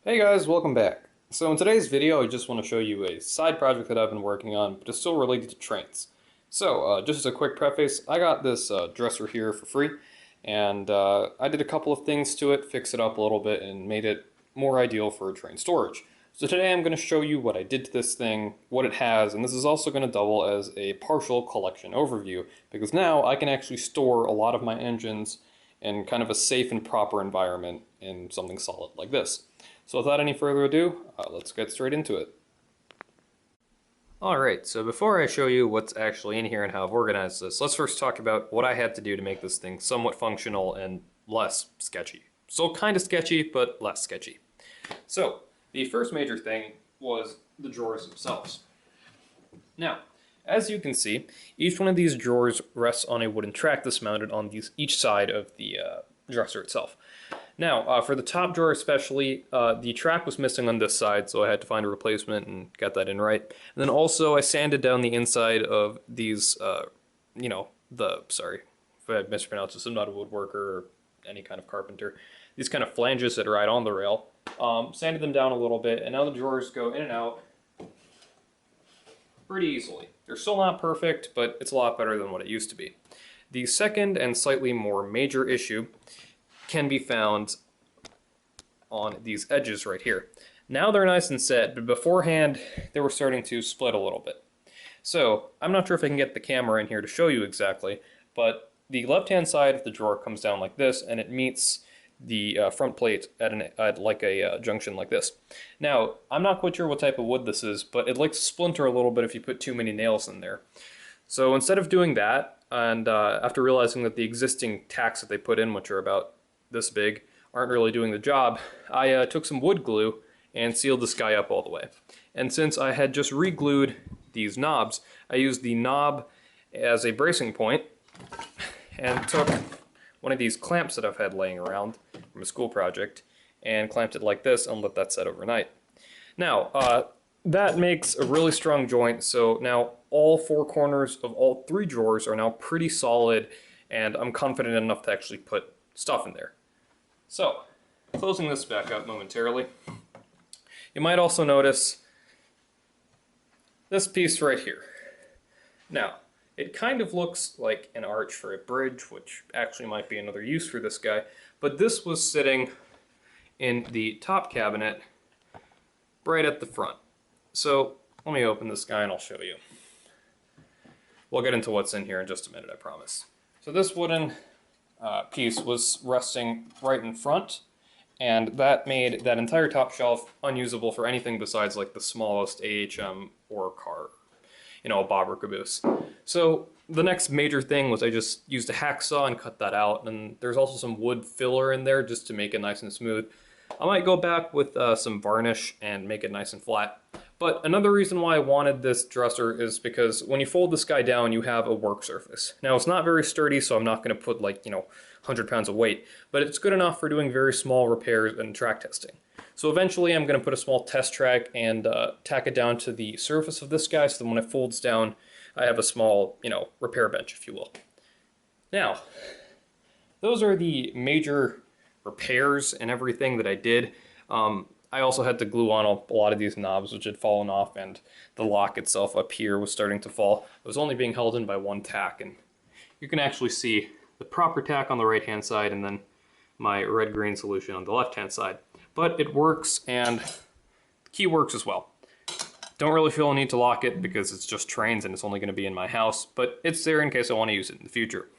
Hey guys, welcome back. So in today's video, I just want to show you a side project that I've been working on, but it's still related to trains. So just as a quick preface, I got this dresser here for free, and I did a couple of things to it, fixed it up a little bit, and made it more ideal for train storage. So today I'm going to show you what I did to this thing, what it has, and this is also going to double as a partial collection overview, because now I can actually store a lot of my engines in kind of a safe and proper environment in something solid like this. So without any further ado, let's get straight into it. Alright, so before I show you what's actually in here and how I've organized this, let's first talk about what I had to do to make this thing somewhat functional and less sketchy. Still kind of sketchy, but less sketchy. So, the first major thing was the drawers themselves. Now, as you can see, each one of these drawers rests on a wooden track that's mounted on each side of the dresser itself. Now, for the top drawer especially, the track was missing on this side, so I had to find a replacement and got that in right. And then also I sanded down the inside of these, sorry if I mispronounced this, I'm not a woodworker or any kind of carpenter. These kind of flanges that are right on the rail. Sanded them down a little bit, and now the drawers go in and out pretty easily. They're still not perfect, but it's a lot better than what it used to be. The second and slightly more major issue can be found on these edges right here. Now they're nice and set, but beforehand they were starting to split a little bit. So I'm not sure if I can get the camera in here to show you exactly, but the left-hand side of the drawer comes down like this, and it meets the front plate at a junction like this. Now, I'm not quite sure what type of wood this is, but it likes to splinter a little bit if you put too many nails in there. So instead of doing that, and after realizing that the existing tacks that they put in, which are about this big, aren't really doing the job, I took some wood glue and sealed this guy up all the way. And since I had just re-glued these knobs, I used the knob as a bracing point and took one of these clamps that I've had laying around from a school project and clamped it like this and let that set overnight. Now, that makes a really strong joint, so now all four corners of all three drawers are now pretty solid, and I'm confident enough to actually put stuff in there. So, closing this back up momentarily, you might also notice this piece right here. Now, it kind of looks like an arch for a bridge, which actually might be another use for this guy, but this was sitting in the top cabinet right at the front. So, let me open this guy and I'll show you. We'll get into what's in here in just a minute, I promise. So this wooden piece was resting right in front, and that made that entire top shelf unusable for anything besides like the smallest AHM or car, a bobber caboose. So the next major thing was I just used a hacksaw and cut that out, and there's also some wood filler in there just to make it nice and smooth. I might go back with some varnish and make it nice and flat. But another reason why I wanted this dresser is because when you fold this guy down, you have a work surface. Now, it's not very sturdy, so I'm not going to put 100 pounds of weight, but it's good enough for doing very small repairs and track testing. So eventually I'm going to put a small test track and tack it down to the surface of this guy, so that when it folds down, I have a small, repair bench, if you will. Now, those are the major repairs and everything that I did. I also had to glue on a lot of these knobs, which had fallen off, and the lock itself up here was starting to fall. It was only being held in by one tack, and you can actually see the proper tack on the right-hand side and then my red-green solution on the left-hand side. But it works, and the key works as well. Don't really feel a need to lock it because it's just trains and it's only going to be in my house, but it's there in case I want to use it in the future.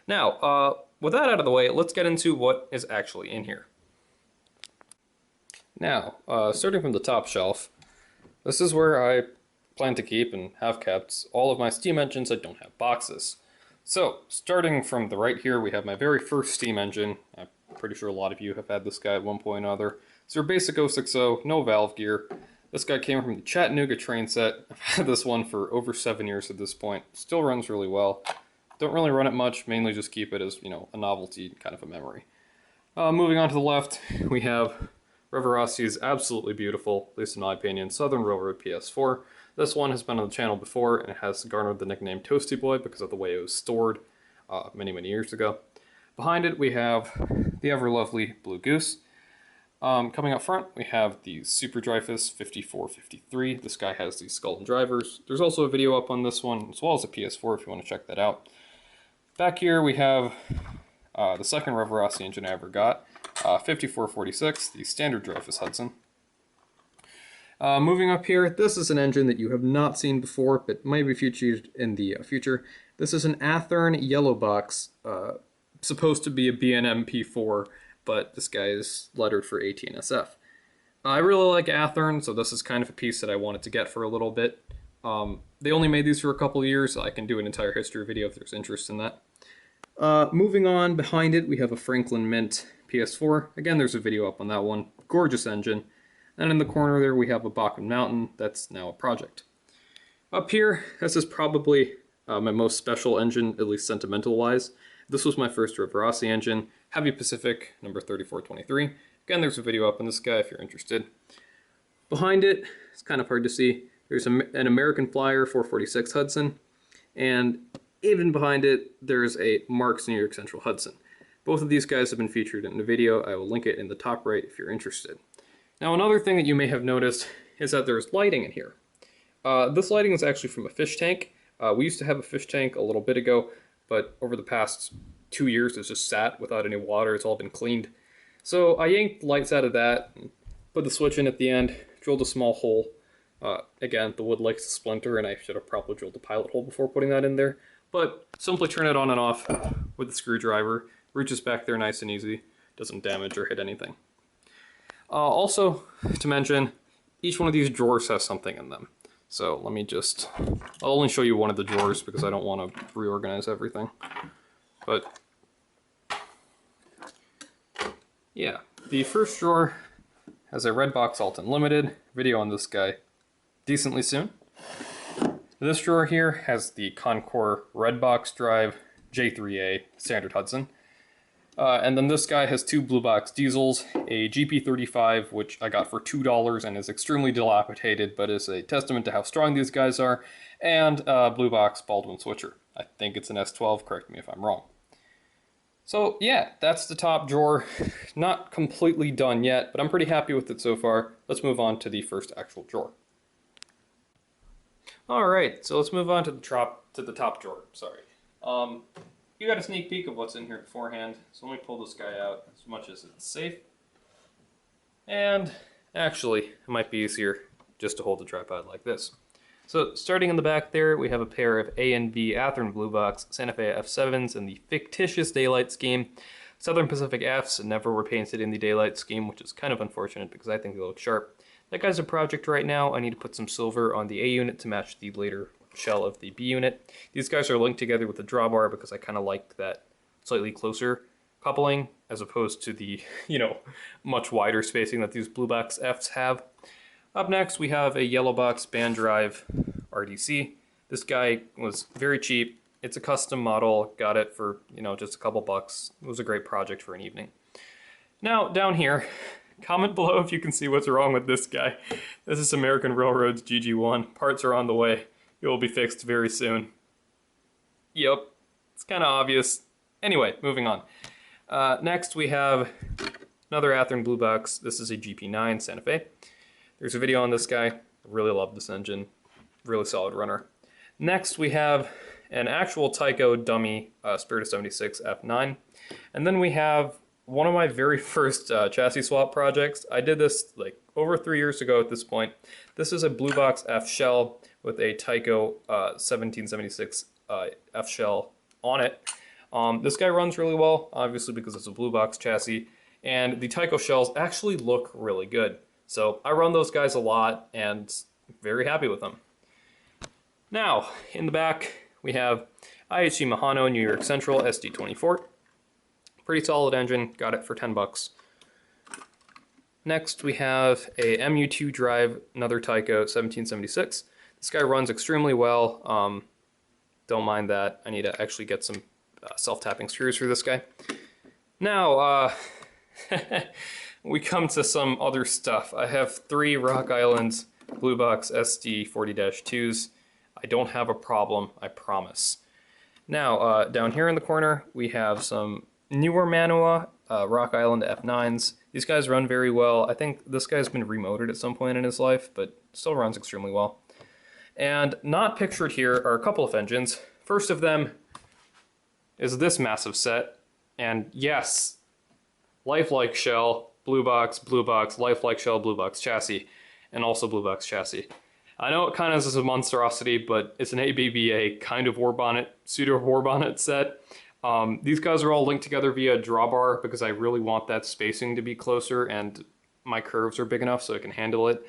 Now, with that out of the way, let's get into what is actually in here. Now, starting from the top shelf, this is where I plan to keep and have kept all of my steam engines that don't have boxes. So, starting from the right here, we have my very first steam engine. I'm pretty sure a lot of you have had this guy at one point or another. It's your basic 060, no valve gear. This guy came from the Chattanooga train set. I've had this one for over 7 years at this point. Still runs really well. Don't really run it much, mainly just keep it as, a novelty, kind of a memory. Moving on to the left, we have Rivarosity's absolutely beautiful, at least in my opinion, Southern Railroad PS4. This one has been on the channel before, and it has garnered the nickname Toasty Boy because of the way it was stored many years ago. Behind it, we have the ever lovely Blue Goose. Coming up front, we have the Super Preface 5453. This guy has these skeleton drivers. There's also a video up on this one, as well as a PS4 if you want to check that out. Back here we have the second Rev Rossi engine I ever got, 5446, the standard Dreyfus Hudson. Moving up here, this is an engine that you have not seen before, but might be featured in the future. This is an Athearn yellow box, supposed to be a B&M P4, but this guy is lettered for AT&SF. I really like Athearn, so this is kind of a piece that I wanted to get for a little bit. They only made these for a couple of years. I can do an entire history video if there's interest in that. Moving on, behind it we have a Franklin Mint PS4. Again, there's a video up on that one. Gorgeous engine. And in the corner there we have a Bachman Mountain. That's now a project. Up here, this is probably my most special engine, at least sentimental-wise. This was my first Rev Rossi engine, Heavy Pacific number 3423. Again, there's a video up on this guy if you're interested. Behind it, it's kind of hard to see, there's an American Flyer 446 Hudson, and even behind it, there's a Marks New York Central Hudson. Both of these guys have been featured in the video. I will link it in the top right if you're interested. Now, another thing that you may have noticed is that there's lighting in here. This lighting is actually from a fish tank. We used to have a fish tank a little bit ago, but over the past 2 years it's just sat without any water. It's all been cleaned. So I yanked the lights out of that, and put the switch in at the end, drilled a small hole. Again, the wood likes to splinter, and I should have probably drilled a pilot hole before putting that in there. But simply turn it on and off with the screwdriver. Reaches back there nice and easy. Doesn't damage or hit anything. Also, to mention, each one of these drawers has something in them. So let me just, I'll only show you one of the drawers because I don't want to reorganize everything. But yeah, the first drawer has a Redbox Alton Limited, video on this guy decently soon. This drawer here has the Concore Redbox Drive J3A Standard Hudson. And then this guy has two Blue Box diesels, a GP35, which I got for $2 and is extremely dilapidated, but is a testament to how strong these guys are, and a Blue Box Baldwin switcher. I think it's an S12, correct me if I'm wrong. So yeah, that's the top drawer. Not completely done yet, but I'm pretty happy with it so far. Let's move on to the first actual drawer. Alright, so let's move on to the top drawer, sorry. You got a sneak peek of what's in here beforehand, so let me pull this guy out as much as it's safe. And actually, it might be easier just to hold the tripod like this. So starting in the back there, we have a pair of A and B Athearn Blue Box Santa Fe F7s in the fictitious daylight scheme. Southern Pacific Fs never were painted in the daylight scheme, which is kind of unfortunate because I think they look sharp. That guy's a project right now. I need to put some silver on the A unit to match the later shell of the B unit. These guys are linked together with the drawbar because I kind of like that slightly closer coupling as opposed to the, much wider spacing that these Blue Box Fs have. Up next, we have a Yellow Box Band Drive RDC. This guy was very cheap. It's a custom model. Got it for, just a couple bucks. It was a great project for an evening. Now, down here, comment below if you can see what's wrong with this guy. This is American Railroad's GG1. Parts are on the way. It will be fixed very soon. Yep, it's kind of obvious. Anyway, moving on. Next, we have another Athearn Blue Box. This is a GP9 Santa Fe. There's a video on this guy. I really love this engine. Really solid runner. Next, we have an actual Tyco dummy Spirit of 76 F9. And then we have one of my very first chassis swap projects. I did this like over 3 years ago at this point. This is a Blue Box F shell with a Tyco 1776 F shell on it. This guy runs really well, obviously because it's a Blue Box chassis, and the Tyco shells actually look really good. So I run those guys a lot and very happy with them. Now, in the back, we have IHG Mahano New York Central SD24. Pretty solid engine, got it for 10 bucks. Next, we have a MU2 drive, another Tyco 1776. This guy runs extremely well. Don't mind that. I need to actually get some self-tapping screws for this guy. Now, we come to some other stuff. I have 3 Rock Island Blue Box SD40-2s. I don't have a problem, I promise. Now, down here in the corner, we have some newer Manua Rock Island F9s. These guys run very well. I think this guy's been remotored at some point in his life, but still runs extremely well. And not pictured here are a couple of engines. First of them is this massive set. And yes, lifelike shell, blue box, lifelike shell, blue box chassis, and also blue box chassis. I know it kind of is a monstrosity, but it's an ABBA kind of war bonnet, pseudo war bonnet set. These guys are all linked together via drawbar because I really want that spacing to be closer and my curves are big enough so I can handle it.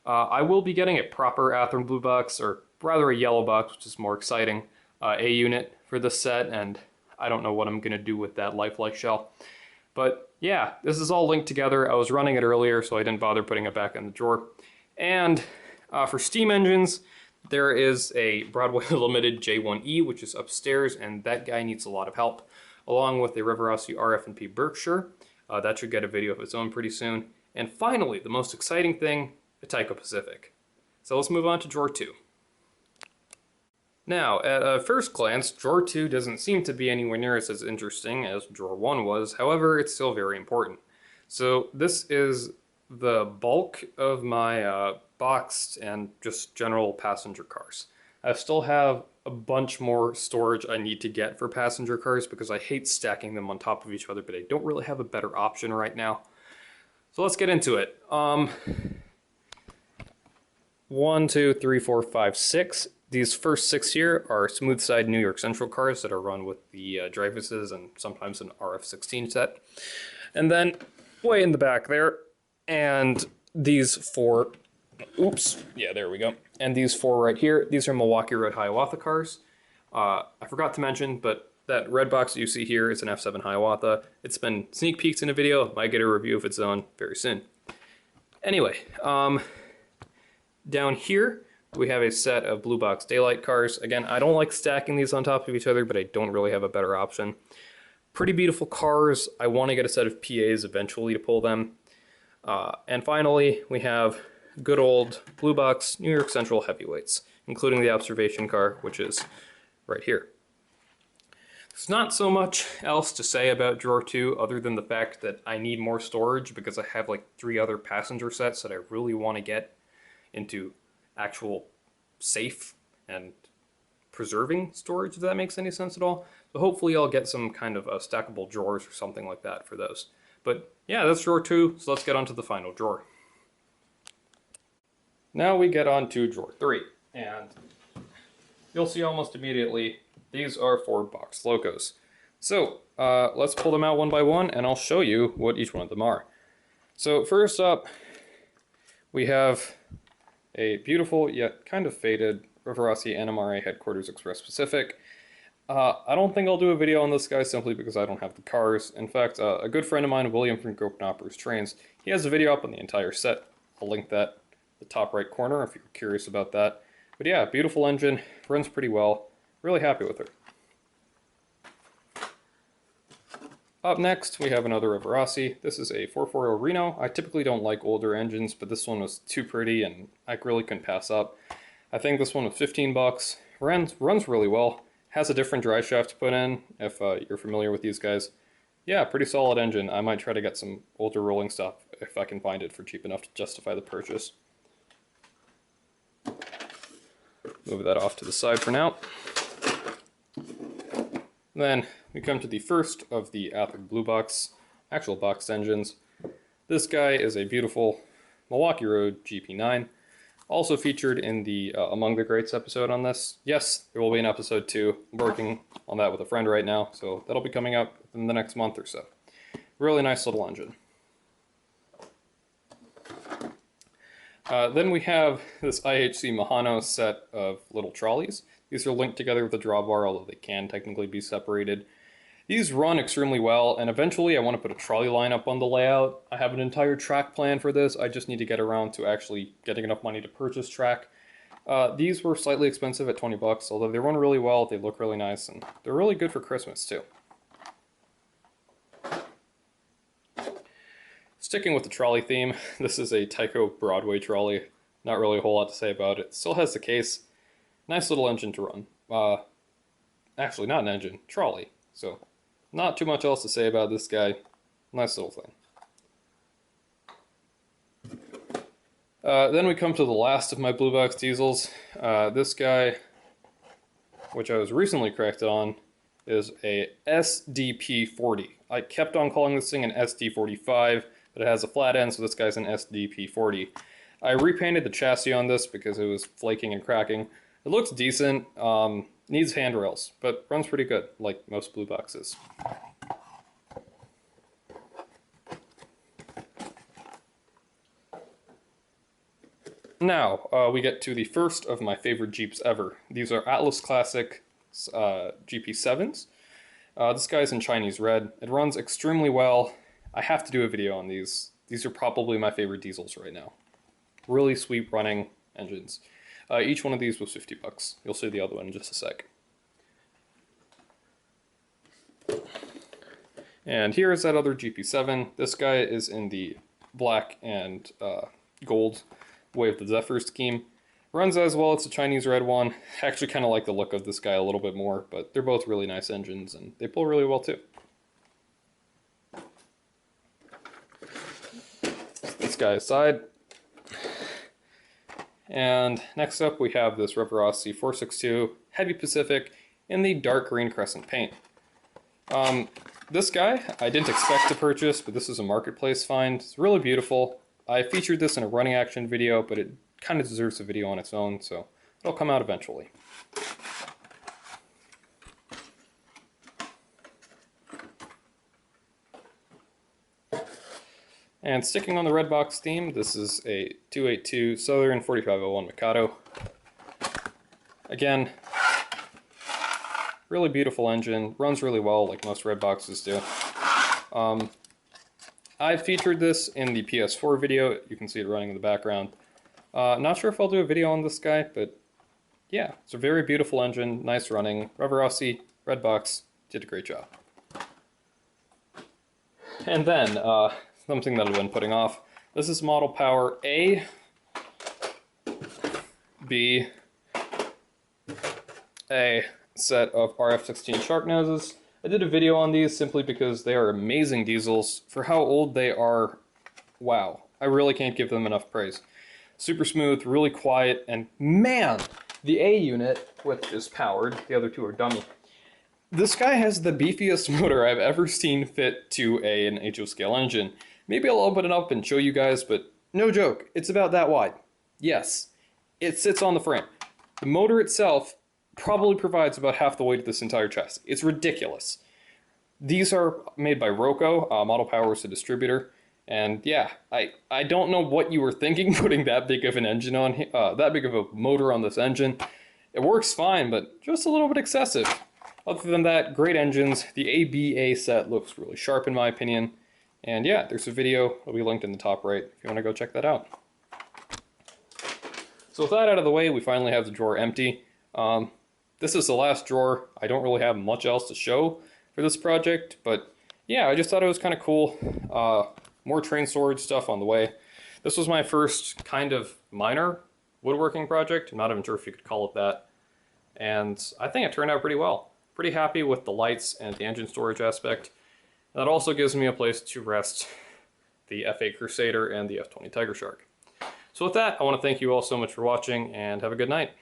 I will be getting a proper Athearn blue box, or rather a yellow box, which is more exciting, A unit for this set, and I don't know what I'm going to do with that lifelike shell. But yeah, this is all linked together. I was running it earlier, so I didn't bother putting it back in the drawer. And for steam engines, there is a Broadway Limited J1E, which is upstairs, and that guy needs a lot of help, along with a Rivarossi RF&P Berkshire. That should get a video of its own pretty soon. And finally, the most exciting thing, the Tyco Pacific. So let's move on to drawer 2. Now, at a first glance, drawer 2 doesn't seem to be anywhere near as interesting as drawer 1 was. However, it's still very important. So this is the bulk of my boxed and just general passenger cars. I still have a bunch more storage I need to get for passenger cars because I hate stacking them on top of each other, but I don't really have a better option right now. So let's get into it. 1, 2, 3, 4, 5, 6. These first 6 here are smooth side New York Central cars that are run with the Dreyfuses and sometimes an RF16 set. And then way in the back there, and these 4, oops, yeah, there we go. And these 4 right here, these are Milwaukee Road Hiawatha cars. I forgot to mention, but that red box that you see here is an F7 Hiawatha. It's been sneak peeked in a video. Might get a review of its own very soon. Anyway, down here, we have a set of blue box daylight cars. Again, I don't like stacking these on top of each other, but I don't really have a better option. Pretty beautiful cars. I want to get a set of PAs eventually to pull them. And finally, we have good old blue box New York Central heavyweights, including the observation car, which is right here. There's not so much else to say about drawer 2 other than the fact that I need more storage because I have like 3 other passenger sets that I really want to get into actual safe and preserving storage, if that makes any sense at all. So hopefully I'll get some kind of stackable drawers or something like that for those. But yeah, that's drawer 2, so let's get on to the final drawer. Now we get on to drawer 3, and you'll see almost immediately these are 4 box logos. So let's pull them out one by one and I'll show you what each one of them are. So first up, we have a beautiful yet kind of faded Rivarossi NMRA Headquarters Express Pacific. I don't think I'll do a video on this guy simply because I don't have the cars. In fact, a good friend of mine, William from Gopnopper's Trains, he has a video up on the entire set. I'll link that in the top right corner if you're curious about that. But yeah, beautiful engine, runs pretty well. Really happy with her. Up next, we have another Rivarossi. This is a 440 Reno. I typically don't like older engines, but this one was too pretty and I really couldn't pass up. I think this one was 15 bucks. Runs really well. Has a different drive shaft to put in, if you're familiar with these guys. Yeah, pretty solid engine. I might try to get some older rolling stock if I can find it for cheap enough to justify the purchase. Move that off to the side for now. Then we come to the first of the Athearn Blue Box, actual boxed engines. This guy is a beautiful Milwaukee Road GP9, also featured in the Among the Greats episode on this. Yes, there will be an episode 2. I'm working on that with a friend right now, so that'll be coming up in the next month or so. Really nice little engine. Then we have this IHC Mahano set of little trolleys. These are linked together with a drawbar, although they can technically be separated. These run extremely well, and eventually I want to put a trolley line up on the layout. I have an entire track plan for this. I just need to get around to actually getting enough money to purchase track. These were slightly expensive at 20 bucks, although they run really well, they look really nice, and they're really good for Christmas too. Sticking with the trolley theme, this is a Tyco Broadway trolley. Not really a whole lot to say about it. Still has the case. Nice little engine to run. Actually, not an engine, trolley. So, not too much else to say about this guy. Nice little thing. Then we come to the last of my blue box diesels. This guy, which I was recently corrected on, is a SDP-40. I kept on calling this thing an SD-45, but it has a flat end, so this guy's an SDP-40. I repainted the chassis on this because it was flaking and cracking. It looks decent, needs handrails, but runs pretty good, like most blue boxes. Now, we get to the first of my favorite Jeeps ever. These are Atlas Classic GP7s. This guy's in Chinese red. It runs extremely well. I have to do a video on these. These are probably my favorite diesels right now. Really sweet running engines. Each one of these was 50 bucks. You'll see the other one in just a sec. And here is that other GP7. This guy is in the black and gold Wave the Zephyr scheme. Runs as well, it's a Chinese red one. I actually kind of like the look of this guy a little bit more, but they're both really nice engines and they pull really well too. This guy aside. And next up we have this Reverossi 462 Heavy Pacific in the dark green crescent paint. This guy I didn't expect to purchase, but this is a marketplace find. It's really beautiful. I featured this in a running action video, but it kind of deserves a video on its own, so it'll come out eventually. And sticking on the red box theme, this is a 282 Southern 4501 Mikado. Again, really beautiful engine, runs really well like most red boxes do. I featured this in the PS4 video. You can see it running in the background. Not sure if I'll do a video on this guy, but yeah, it's a very beautiful engine, nice running. Reverossi, red box, did a great job. And then, something that I've been putting off. This is Model Power A, B, a set of RF16 shark noses. I did a video on these simply because they are amazing diesels. For how old they are, wow. I really can't give them enough praise. Super smooth, really quiet, and man, the A unit, which is powered, the other two are dummy. This guy has the beefiest motor I've ever seen fit to an HO scale engine. Maybe I'll open it up and show you guys, but no joke, it's about that wide. Yes, it sits on the frame. The motor itself probably provides about half the weight of this entire chassis. It's ridiculous. These are made by Roco. Model Power is a distributor. And yeah, I don't know what you were thinking putting that big of an engine on, that big of a motor on this engine. It works fine, but just a little bit excessive. Other than that, great engines. The ABA set looks really sharp in my opinion. And yeah, there's a video. It'll be linked in the top right if you want to go check that out. So with that out of the way, we finally have the drawer empty. This is the last drawer. I don't really have much else to show for this project, but yeah, I just thought it was kind of cool. More train storage stuff on the way. This was my first kind of minor woodworking project. I'm not even sure if you could call it that. And I think it turned out pretty well. Pretty happy with the lights and the engine storage aspect. And that also gives me a place to rest the F8 Crusader and the F20 Tiger Shark. So with that, I want to thank you all so much for watching and have a good night.